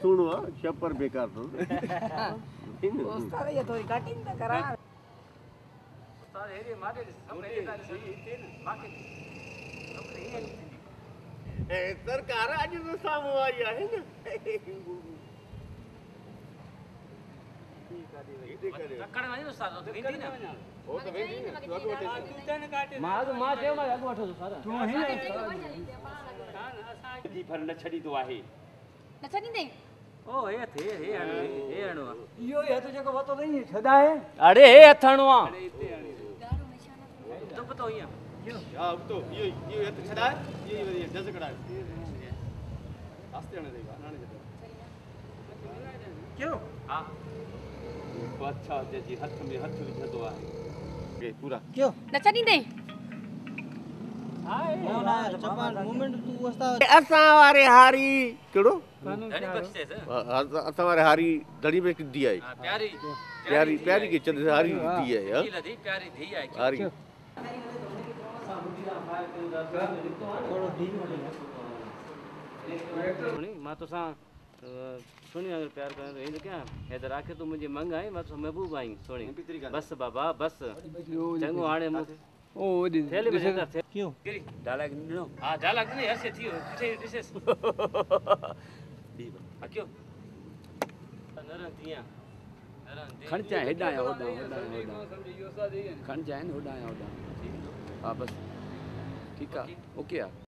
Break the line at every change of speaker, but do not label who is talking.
सुनो शपर बेकार तो
उस्ताद ये थोड़ी कटिंग तो करा
उस्ताद हेरी मारे हमने ये माके
सरकार आज तो सामू आई है ना
टक्कर में नहीं उस्ताद तो वेंदी ना
वो तो वेंदी ना तू अगु वठे
तू तन काटे
मां जे मां अगु वठो सारा
तू ही दी पर न छड़ी तो आहे
न छॾींदे
ओ हे थे हे हणो
इहो हे तो जेको वतो नहीं छदाए
अरे हे हथणो आ
ॾाढो निशाना
तो पतो हिया
हां अब तो ये हथ छड़ा ये जज कड़ा आस्ते आने देगा नाने जतो
क्यों हां अच्छा जी हथ में हथ विझंदो आहे
के पूरा
क्यों
न छॾींदे
ना ना चपाल मोमेंट तू वस्ता
असा वारे हारी केड़ो
धनी बख्शे से
असा वारे हारी धड़ी में दी है
हां प्यारी
प्यारी प्यारी के चंद हारी दी है हां
दी प्यारी दी है
हारी
थोड़ो धीरे
सुनी मां तो सा सुनी अगर प्यार करे तो ये क्या है तो राखे तो मुझे मंग आई मैं तो महबूब आई सोनी बस बाबा बस चंगो हाणे मु
ओ दी
थेले में अंदर थे
क्यों
गिरी डालक नो हां डालक नहीं हसे थियो किथे डिसेस दी आ क्यों नरन दिया नरन
खण चाहे हेडा या होडा खण चाहे होडा या होडा हां बस ठीक है ओके